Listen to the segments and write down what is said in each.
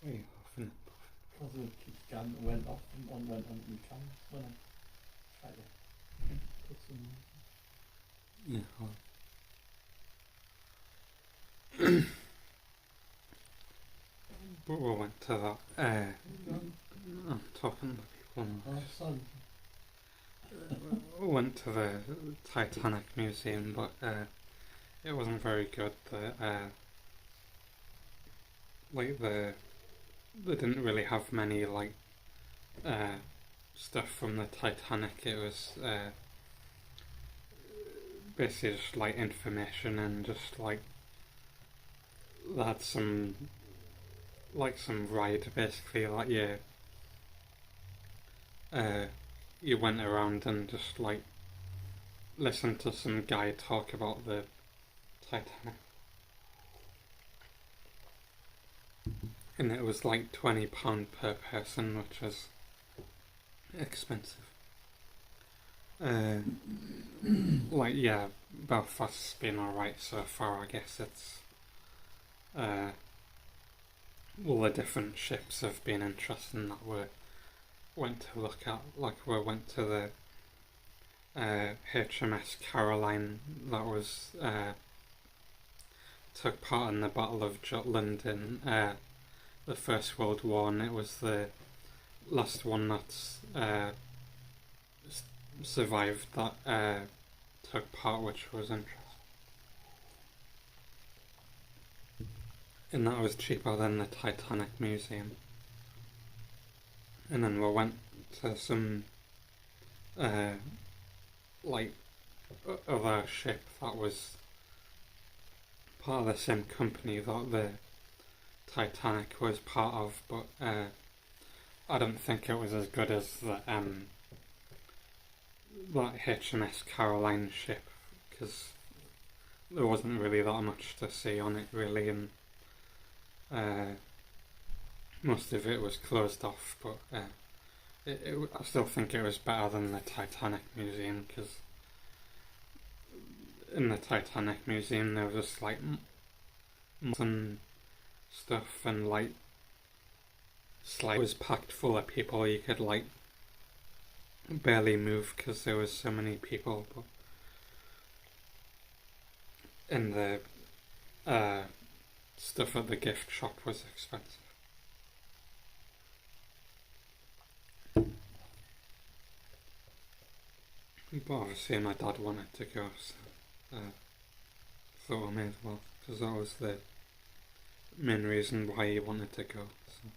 Very often. Also the gun went off and on went on the gun when I tried to put some Yeah. But we went to that. I'm talking to people now. sorry. We went to the Titanic Museum, but it wasn't very good. They didn't really have many stuff from the Titanic. It was basically just information and just they had some ride basically you went around and just listened to some guy talk about the Titanic. And it was £20 per person, which was expensive. Belfast's been alright so far. I guess it's all the different ships have been interesting that we went to look at. We went to the HMS Caroline that was took part in the Battle of Jutland in the First World War, and it was the last one that's survived that took part, which was interesting. And that was cheaper than the Titanic Museum. And then we went to some other ship that was part of the same company that the Titanic was part of, but I don't think it was as good as that HMS Caroline ship, because there wasn't really that much to see on it really, and most of it was closed off, but I still think it was better than the Titanic Museum, because in the Titanic Museum there was just modern stuff, and it was packed full of people. You could barely move because there was so many people. But in the stuff at the gift shop was expensive. But obviously my dad wanted to go, so thought I may as well, because that was the main reason why he wanted to go. So.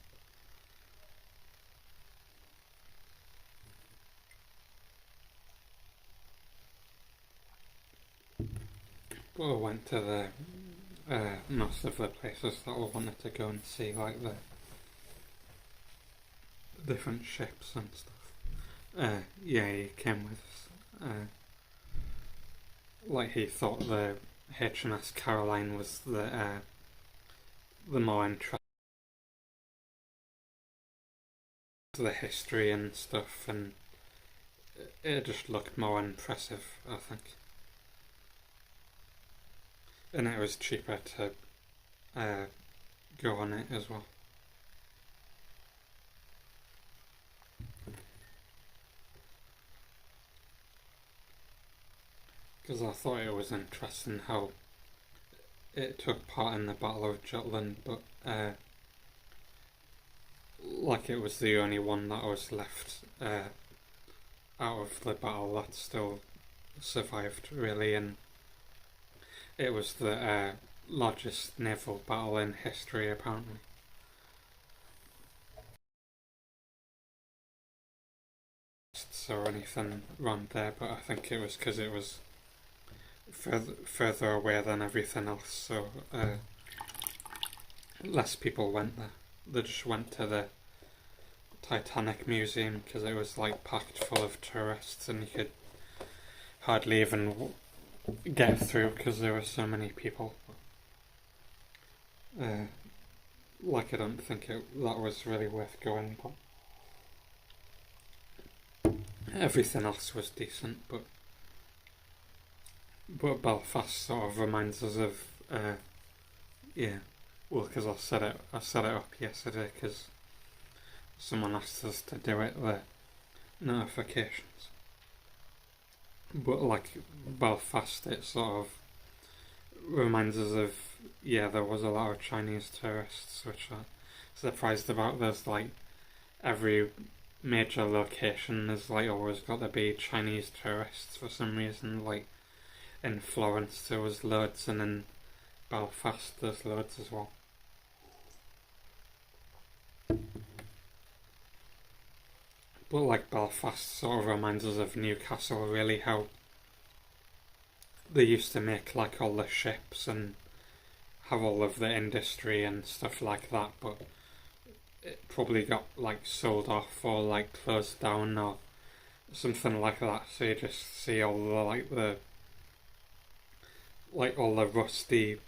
But I went to the most of the places that I wanted to go and see, the different ships and stuff. He came with us. He thought the HMS Caroline was the more interesting, the history and stuff, and it just looked more impressive, I think. And it was cheaper to go on it as well. Because I thought it was interesting how it took part in the Battle of Jutland, but it was the only one that was left out of the battle that still survived, really, and it was the largest naval battle in history, apparently. Or anything around there, but I think it was because it was further away than everything else, so less people went there. They just went to the Titanic Museum because it was packed full of tourists, and you could hardly even get through because there were so many people. Like I don't think that was really worth going, but everything else was decent. But Belfast sort of reminds us of yeah. Well, because I set it up yesterday because someone asked us to do it. The notifications, but like Belfast, it sort of reminds us of there was a lot of Chinese tourists, which I'm surprised about. There's like every major location has like always got to be Chinese tourists for some reason. Like in Florence there was loads, and in Belfast there's loads as well. But like Belfast sort of reminds us of Newcastle, really, how they used to make like all the ships and have all of the industry and stuff like that, but it probably got like sold off or like closed down or something like that. So you just see all the all the rusty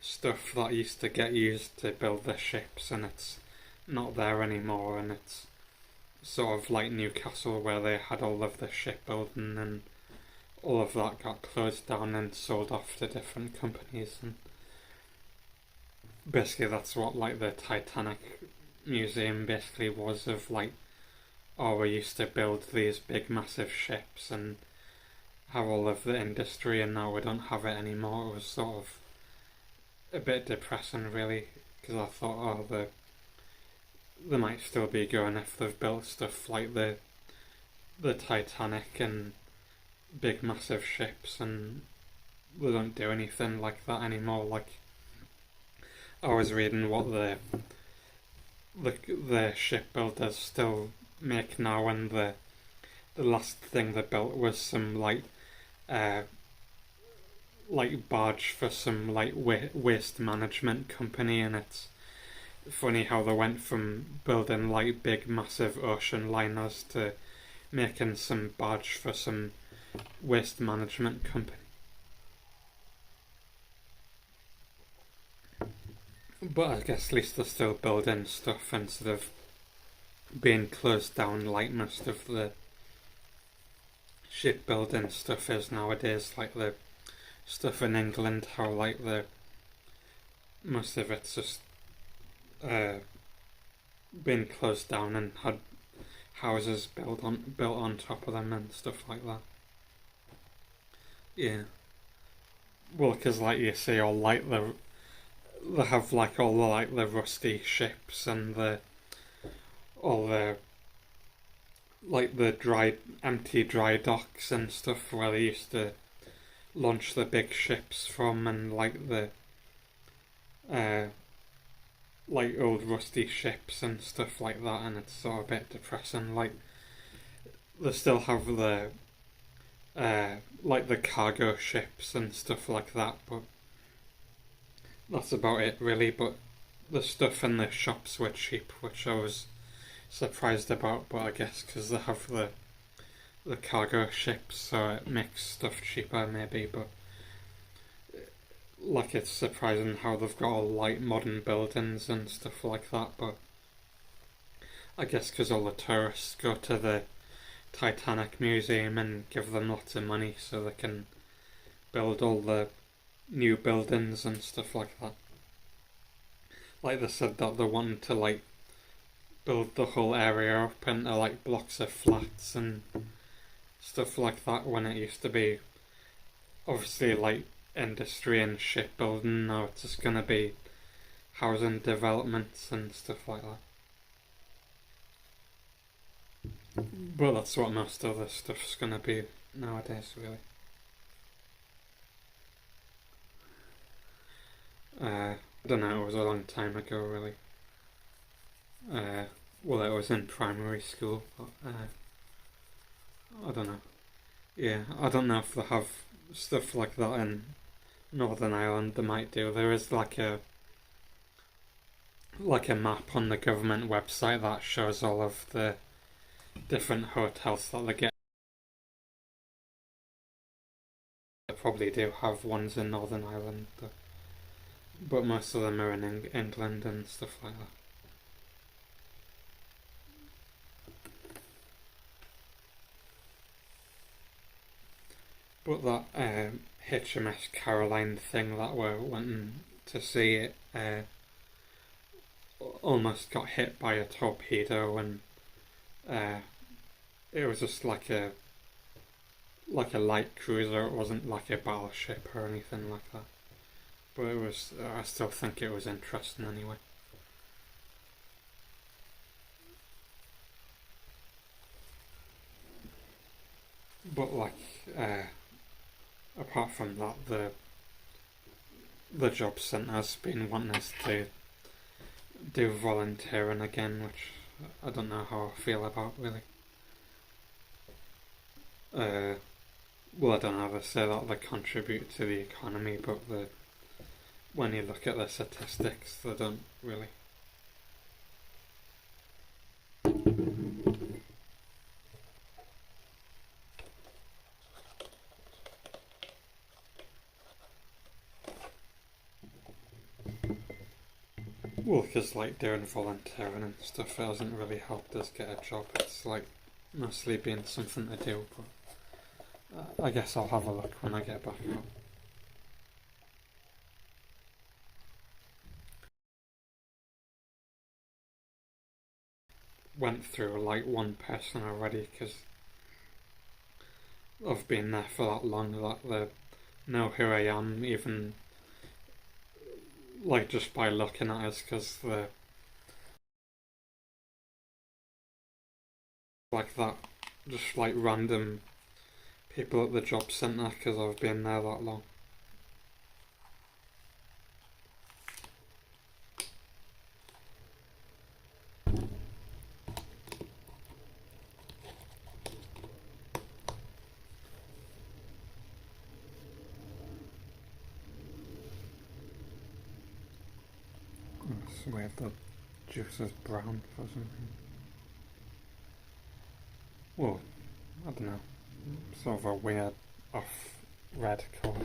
stuff that used to get used to build the ships, and it's not there anymore, and it's sort of like Newcastle where they had all of the shipbuilding, and all of that got closed down and sold off to different companies, and basically that's what like the Titanic museum basically was, of like, oh, we used to build these big massive ships and have all of the industry, and now we don't have it anymore. It was sort of a bit depressing, really, because I thought, oh, they might still be going if they've built stuff like the Titanic and big massive ships, and they don't do anything like that anymore. Like, I was reading what the shipbuilders still make now, and the last thing they built was some like barge for some like waste management company, and it's funny how they went from building like big massive ocean liners to making some barge for some waste management company. But I guess at least they're still building stuff instead of being closed down like most of the shipbuilding stuff is nowadays. Like the stuff in England, how like most of it's just been closed down and had houses built on top of them and stuff like that. Yeah. Well, because like you see, all like they have like all the like the rusty ships and all the like the empty dry docks and stuff where they used to launch the big ships from, and like the like old rusty ships and stuff like that, and it's sort of a bit depressing. Like they still have the like the cargo ships and stuff like that, but that's about it really. But the stuff in the shops were cheap, which I was surprised about, but I guess because they have the cargo ships, so it makes stuff cheaper maybe. But like, it's surprising how they've got all like modern buildings and stuff like that, but I guess because all the tourists go to the Titanic museum and give them lots of money so they can build all the new buildings and stuff like that. Like they said that they wanted to like build the whole area up into like blocks of flats and stuff like that, when it used to be obviously like industry and shipbuilding. Now it's just going to be housing developments and stuff like that. But that's what most of the stuff's going to be nowadays, really. I don't know, it was a long time ago, really. Well, it was in primary school, but I don't know. Yeah, I don't know if they have stuff like that in Northern Ireland. They might do. There is like a map on the government website that shows all of the different hotels that they get probably do have ones in Northern Ireland, but most of them are in England and stuff like that. But that HMS Caroline thing that we're wanting to see, it almost got hit by a torpedo, and it was just like a light cruiser. It wasn't like a battleship or anything like that. But it was. I still think it was interesting anyway. But like, apart from that, the job centre's been wanting us to do volunteering again, which I don't know how I feel about really. Well, I don't know how to say that they contribute to the economy, but when you look at the statistics, they don't really. Well, because like doing volunteering and stuff, it hasn't really helped us get a job. It's like mostly been something to do, but I guess I'll have a look when I get back out. Went through like one person already because I've been there for that long that they know who I am, even like just by looking at us, because the like that, just like random people at the job centre because I've been there that long. It's weird that juice is brown for something. Well, I don't know. Sort of a weird off red colour.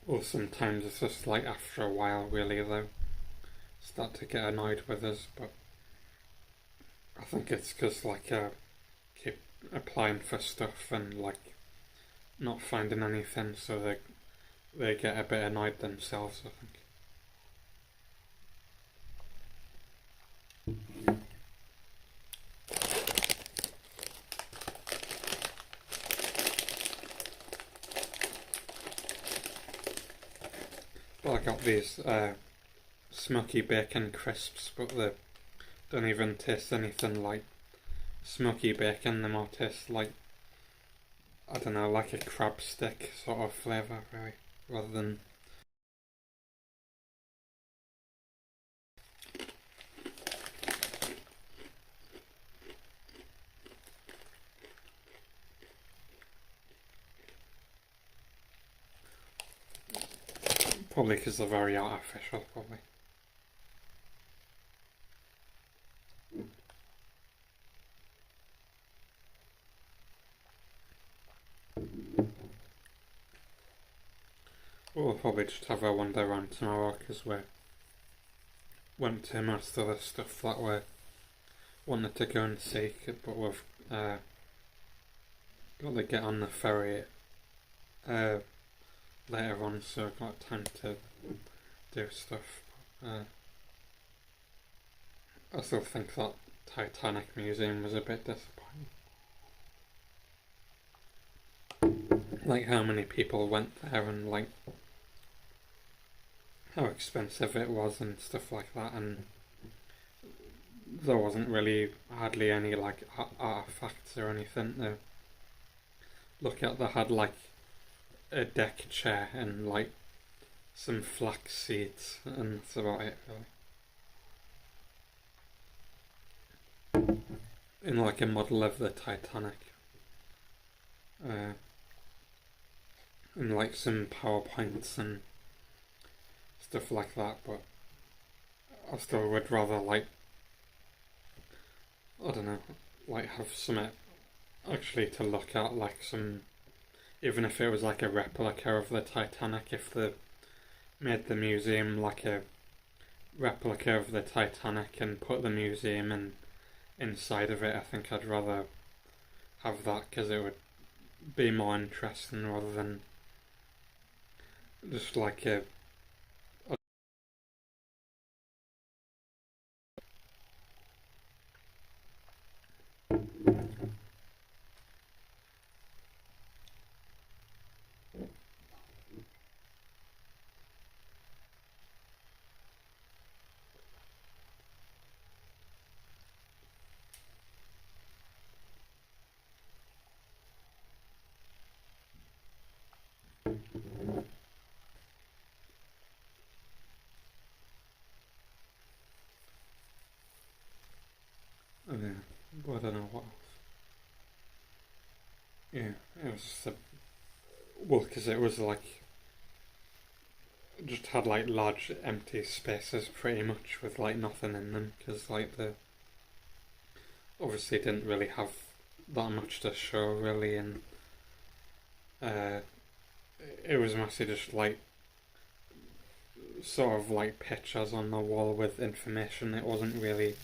Well, sometimes it's just like after a while, really, though, start to get annoyed with us, but I think it's because like keep applying for stuff and like not finding anything, so they get a bit annoyed themselves, I think. But I got these smoky bacon crisps, but they don't even taste anything like smoky bacon. They more taste like, I don't know, like a crab stick sort of flavour, really, rather than. Probably because they're very artificial, probably. We'll probably just have a wander around tomorrow because we went to most of the stuff that we wanted to go and see, but we've got to get on the ferry later on, so I've got time to do stuff. I still think that Titanic Museum was a bit disappointing. Like how many people went there and like how expensive it was and stuff like that, and there wasn't really hardly any like artifacts or anything to look at. They had like a deck chair and like some flax seeds, and that's about it really. In like a model of the Titanic. and like some PowerPoints and stuff like that, but I still would rather like, I don't know, like have something actually to look at, like some, even if it was like a replica of the Titanic, if they made the museum like a replica of the Titanic and put the museum inside of it, I think I'd rather have that because it would be more interesting rather than just like a. But I don't know what else. Yeah, it was just well, because it was like just had like large empty spaces pretty much with like nothing in them because like the obviously didn't really have that much to show really, and uh, it was mostly just like sort of like pictures on the wall with information. It wasn't really.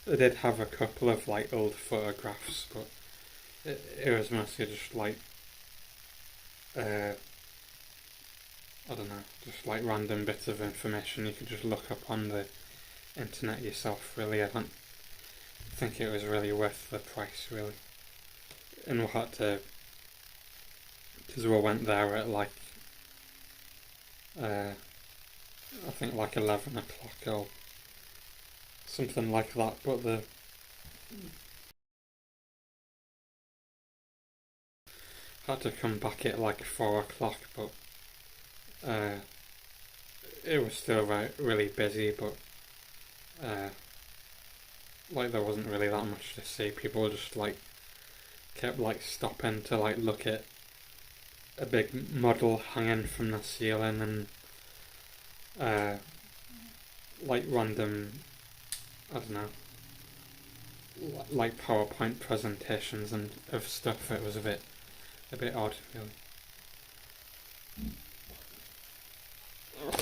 They did have a couple of like old photographs, but it was mostly just like I don't know, just like random bits of information you could just look up on the internet yourself. Really, I don't think it was really worth the price, really. And we had to, because we went there at like, I think like 11 o'clock or something like that. But the had to come back at like 4 o'clock, but uh, it was still really busy. But like there wasn't really that much to see. People just like kept like stopping to like look at a big model hanging from the ceiling and like random, I don't know, like PowerPoint presentations and of stuff. It was a bit odd, really.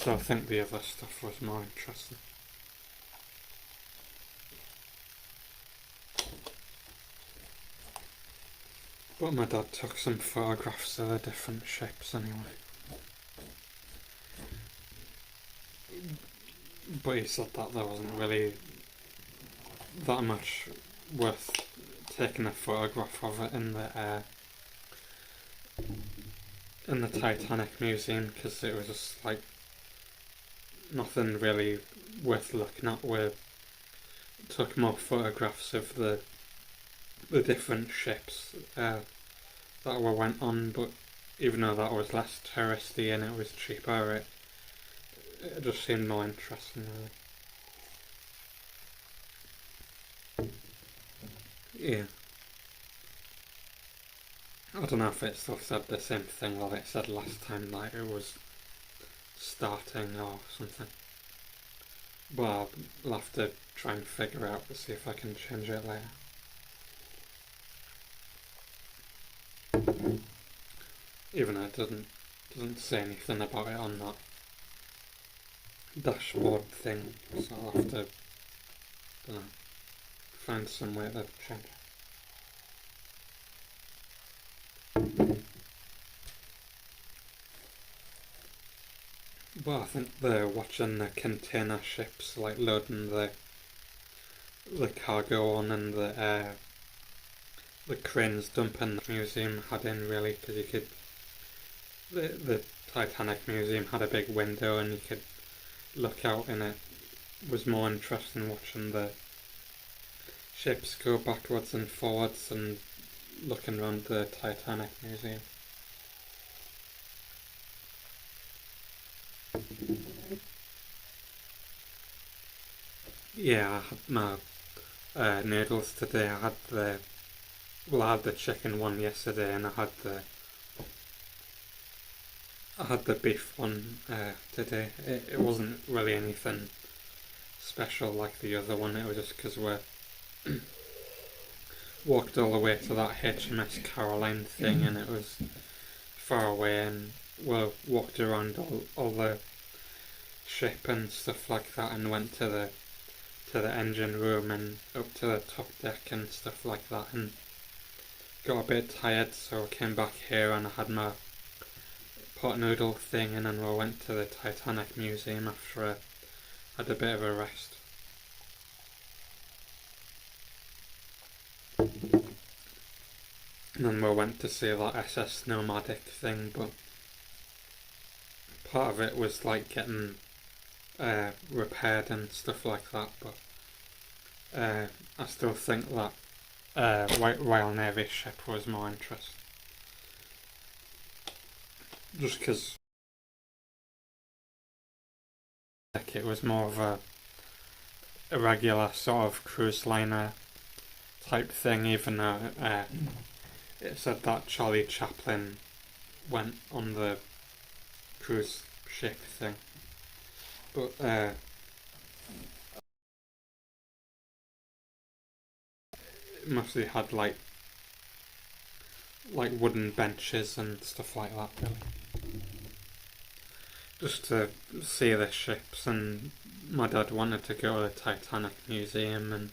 So I think the other stuff was more interesting. But my dad took some photographs of the different ships anyway. But he said that there wasn't really that much worth taking a photograph of it in the Titanic museum because it was just like nothing really worth looking at. We took more photographs of the different ships that we went on, but even though that was less touristy and it was cheaper, it just seemed more interesting, really. Yeah. I don't know if it still said the same thing that it said last time, like it was starting or something. But I'll have to try and figure out to see if I can change it later. Even though it doesn't say anything about it on that dashboard thing, so I'll have to, don't know, find some way to change it. Well, I think they're watching the container ships, like loading the cargo on, and the cranes dumping the museum had in, really, because you could. The Titanic Museum had a big window and you could look out, and it was more interesting watching the ships go backwards and forwards and looking around the Titanic Museum. Yeah, I had my noodles today. I had the chicken one yesterday, and I had I had the beef one today. It wasn't really anything special like the other one. It was just because we walked all the way to that HMS Caroline thing, and it was far away, and we walked around all the ship and stuff like that, and went to the engine room and up to the top deck and stuff like that, and got a bit tired, so I came back here and I had my pot noodle thing, and then we went to the Titanic Museum after I had a bit of a rest. And then we went to see that SS Nomadic thing, but part of it was like getting repaired and stuff like that, but I still think that Royal Navy ship was more interesting. Just because it was more of a regular sort of cruise liner type thing, even though it said that Charlie Chaplin went on the cruise ship thing. But it mostly had like wooden benches and stuff like that, really. Just to see the ships, and my dad wanted to go to the Titanic Museum, and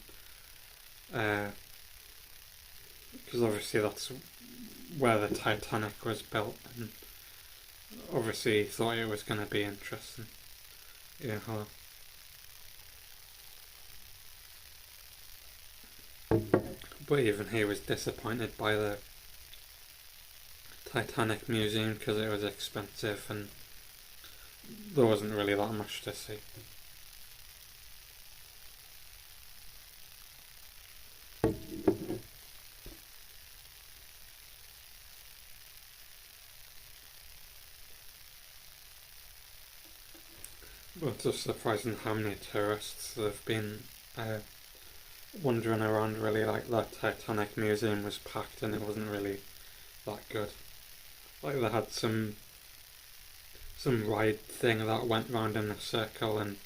because obviously that's where the Titanic was built, and obviously he thought it was going to be interesting. Yeah, hello. But even he was disappointed by the Titanic Museum because it was expensive and there wasn't really that much to see. But it's just surprising how many tourists have been wandering around. Really, like that Titanic Museum was packed and it wasn't really that good. Like they had some ride thing that went round in a circle and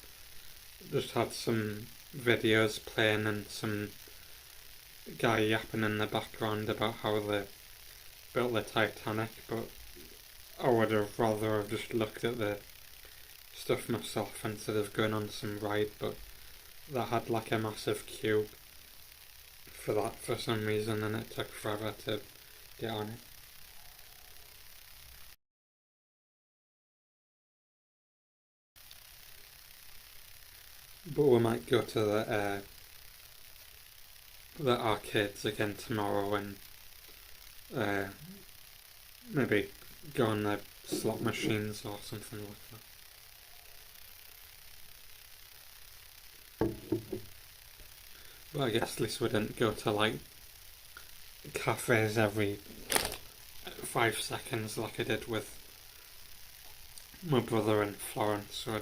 just had some videos playing and some guy yapping in the background about how they built the Titanic, but I would have rather have just looked at the stuff myself instead of going on some ride, but that had like a massive queue for that for some reason, and it took forever to get on it. But we might go to the arcades again tomorrow and maybe go on the slot machines or something like that. But I guess at least we didn't go to like cafes every 5 seconds like I did with my brother in Florence, so I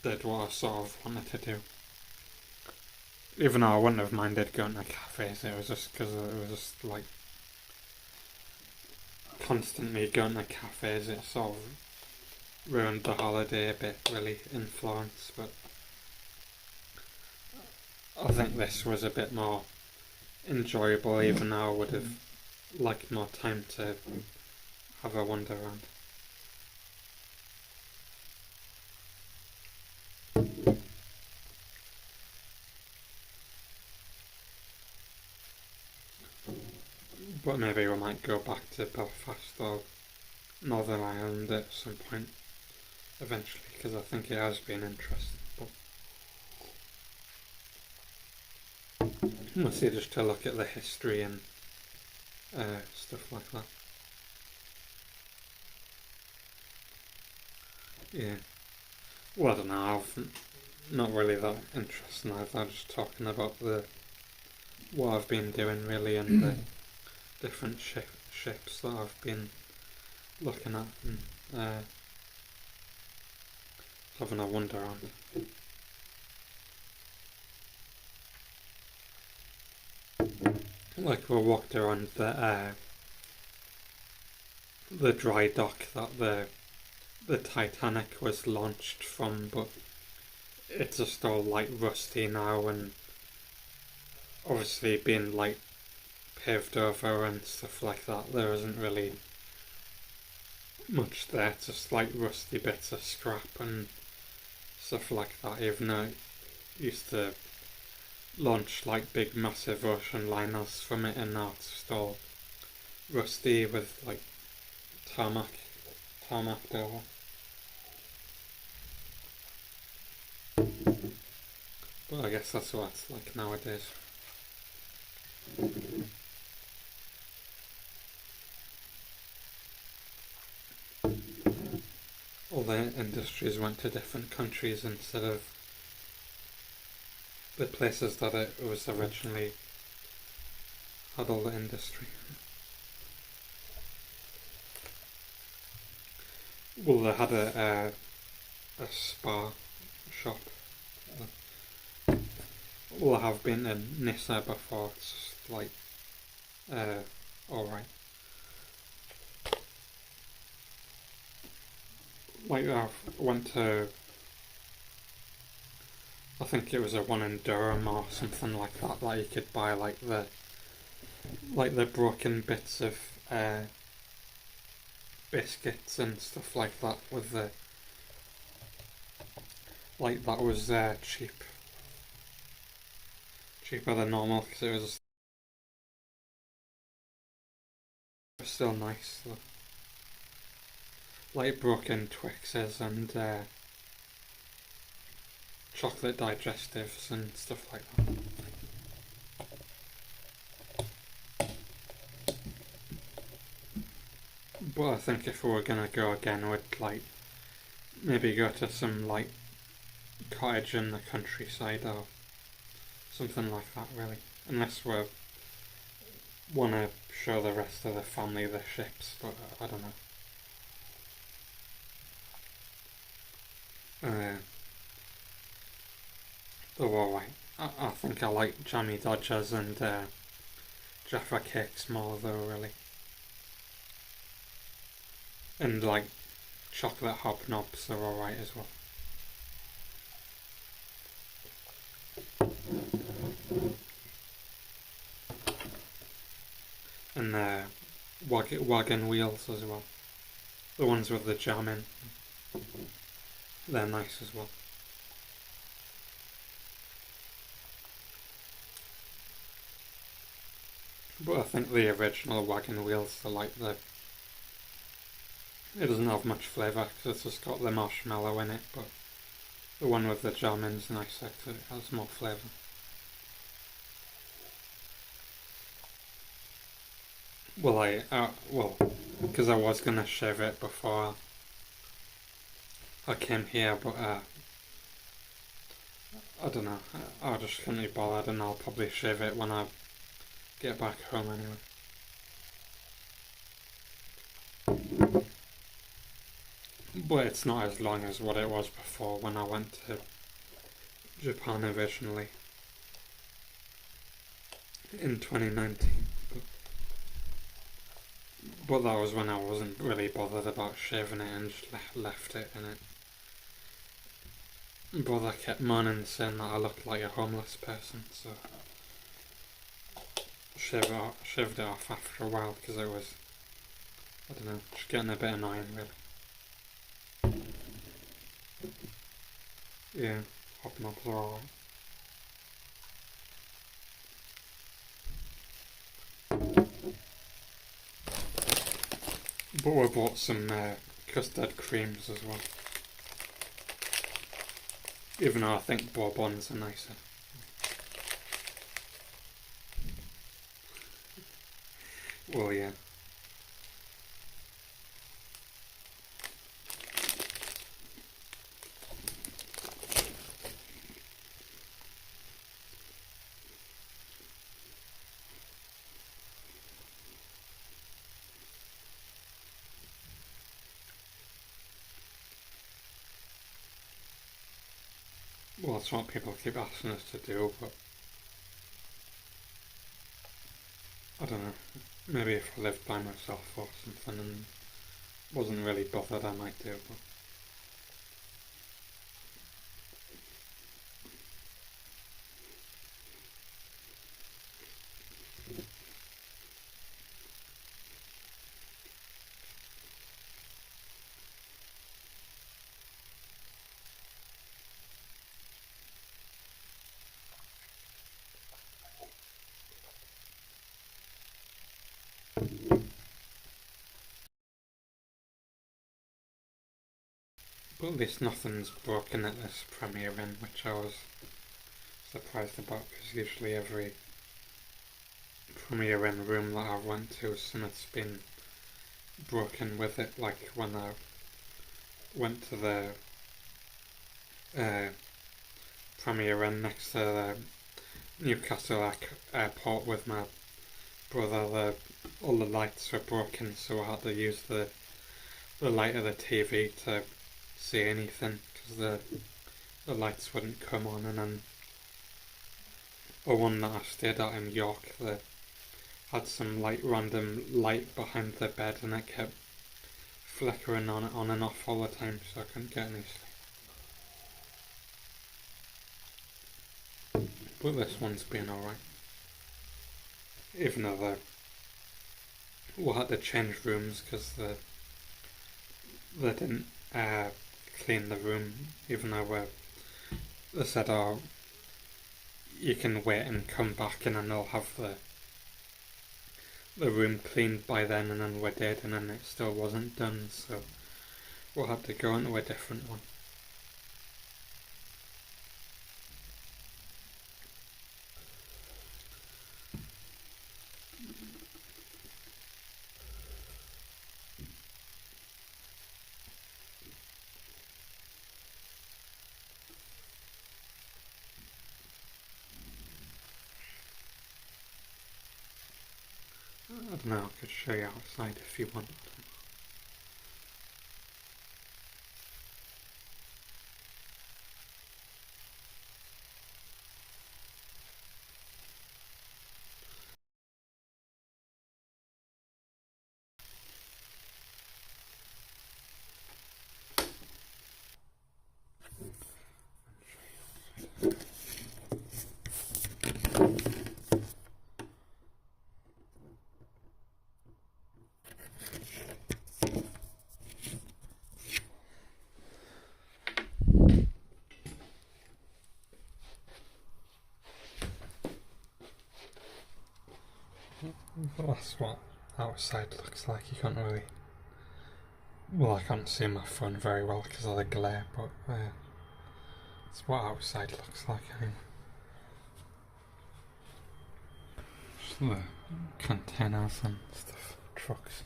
did what I sort of wanted to do. Even though I wouldn't have minded going to cafes, it was just because it was just like constantly going to cafes, it sort of ruined the holiday a bit really in Florence, but I think this was a bit more enjoyable, even though I would have liked more time to have a wander around. But maybe we might go back to Belfast or Northern Ireland at some point eventually, because I think it has been interesting. But mostly just to look at the history and stuff like that. Yeah. Well, I don't know, I've not really that interesting. I'm just talking about what I've been doing really and the different ships that I've been looking at and having a wander around. Like we walked around the dry dock that the Titanic was launched from, but it's just all like rusty now, and obviously being like paved over and stuff like that. There isn't really much there, just like rusty bits of scrap and stuff like that, even though it used to launch like big massive ocean liners from it, and now it's just all rusty with like tarmacked over. But I guess that's what it's like nowadays. All the industries went to different countries instead of the places that it was originally had all the industry. Well, they had a spa shop. Well, I have been in Nissa before. It's just like alright. Like I went to, I think it was a one in Durham or something like that you could buy like the broken bits of biscuits and stuff like that with the, like that was cheaper than normal because it was still nice though. Like broken Twixes and chocolate digestives and stuff like that. But I think if we were gonna go again, we'd like maybe go to some like cottage in the countryside or something like that, really. Unless we want to show the rest of the family the ships, but I don't know. They're alright. I think I like Jammy Dodgers and Jaffa Cakes more though, really. And like chocolate hobnobs are alright as well. And wagon wheels as well. The ones with the jam in. They're nice as well. But I think the original wagon wheels are like it doesn't have much flavour because it's just got the marshmallow in it, but the one with the jam in is nicer because it has more flavour. Well, because I was gonna shave it before I came here, but I don't know. I just couldn't be bothered, and I'll probably shave it when I get back home anyway. But it's not as long as what it was before when I went to Japan originally in 2019. But that was when I wasn't really bothered about shaving it and just left it in it. But I kept moaning saying that I looked like a homeless person, so shaved it off after a while because it was, I don't know, just getting a bit annoying really. Yeah, hobnobs are alright. But we bought some custard creams as well. Even though I think bourbons are nicer. Well, yeah. Well, that's what people keep asking us to do, but I don't know. Maybe if I lived by myself or something and wasn't really bothered, I might do. But at least nothing's broken at this premiere in, which I was surprised about, because usually every premiere in room that I went to, something's been broken with it, like when I went to the premiere in next to the Newcastle airport with my brother. All the lights were broken, so I had to use the light of the TV to see anything, because the lights wouldn't come on. And then the one that I stayed at in York, they had some random light behind the bed, and it kept flickering on and off all the time, so I couldn't get any sleep. But this one's been alright. Even though we had to change rooms because they didn't clean the room, even though they said, oh, you can wait and come back and then they'll have the room cleaned by then, and then we did, and then it still wasn't done, so we'll have to go into a different one. I don't know, I could show you outside if you want. That's what outside looks like. You can't really... Well, I can't see my phone very well because of the glare, but it's what outside looks like anyway. Just the containers and stuff, trucks.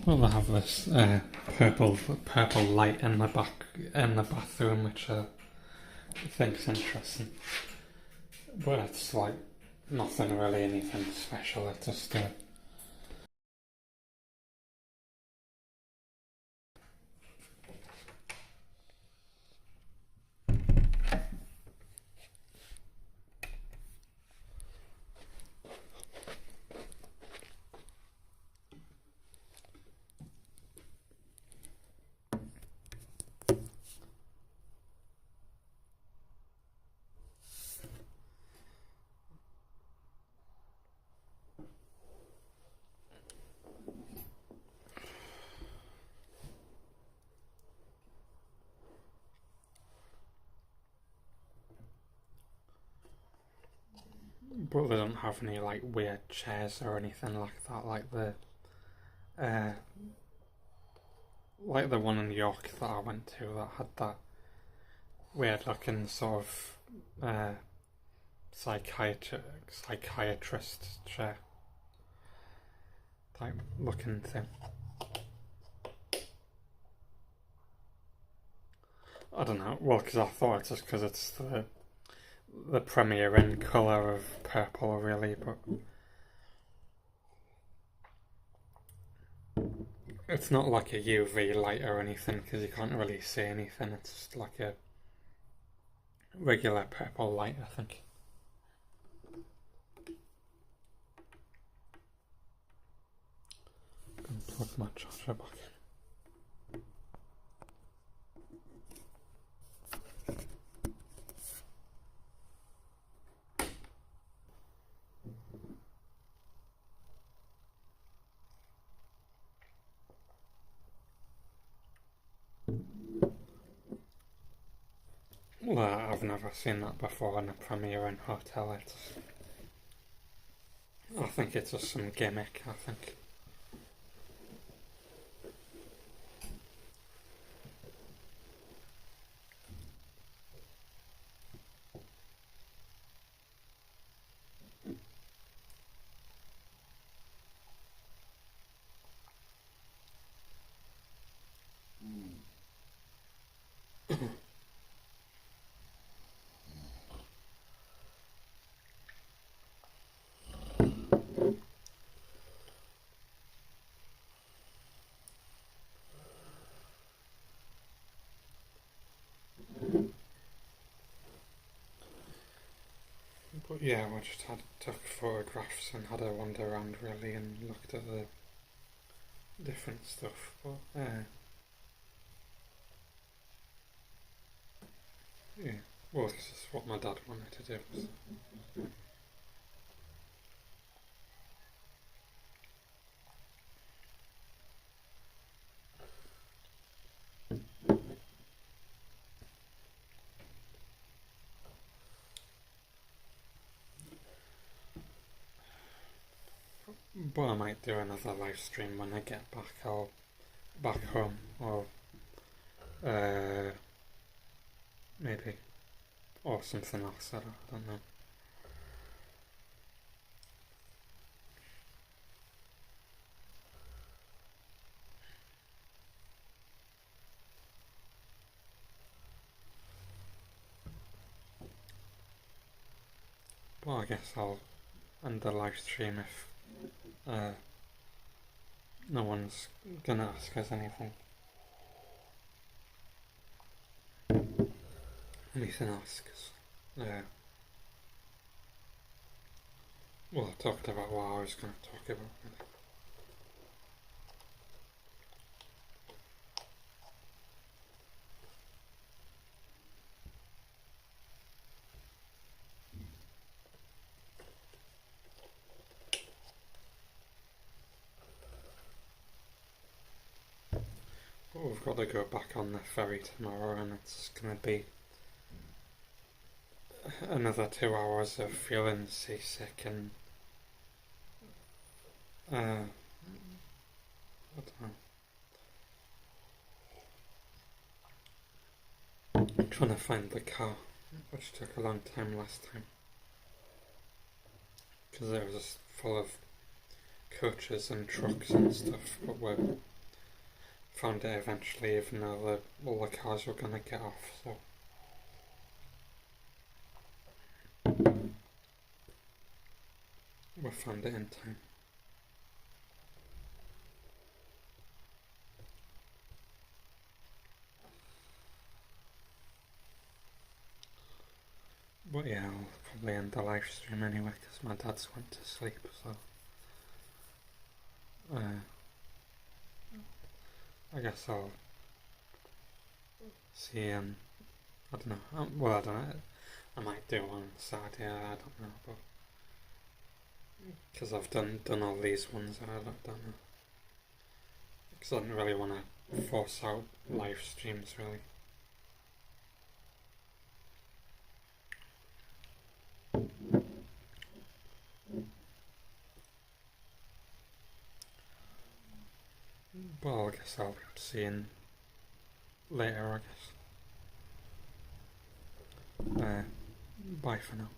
Well, I have this purple light in the bathroom, which I think's interesting. But it's like nothing really, anything special. It's just but they don't have any like weird chairs or anything like that, like the one in York that I went to that had that weird looking sort of psychiatrist chair type looking thing. I don't know. Well, because I thought it's just because it's the premiere in colour of purple, really, but It's not like a UV light or anything because you can't really see anything. It's just like a regular purple light, I think. Plug my charger back in. Well, I've never seen that before in a Premier Inn hotel. I think it's just some gimmick, I think. But yeah, we just took photographs and had a wander around really and looked at the different stuff. But yeah, well, this is what my dad wanted to do. So. But I might do another live stream when I get back. Back home, or maybe, or something else. I don't know. Well, I guess I'll end the live stream if no one's gonna ask us anything. Anything else? Cause, well, I talked about what I was going to talk about. Really. But we've got to go back on the ferry tomorrow, and it's going to be another 2 hours of feeling seasick and I don't know. I'm trying to find the car, which took a long time last time because it was just full of coaches and trucks and stuff, but we found it eventually, even though all the cars were going to get off, so we found it in time. But yeah, I'll probably end the live stream anyway because my dad's went to sleep, so I guess I'll see him. I don't know. Well, I don't know. I might do one on Saturday. I don't know, but because I've done all these ones, I don't know. Because I didn't really want to force out live streams, really. Well, I guess I'll be seeing later, I guess. Bye for now.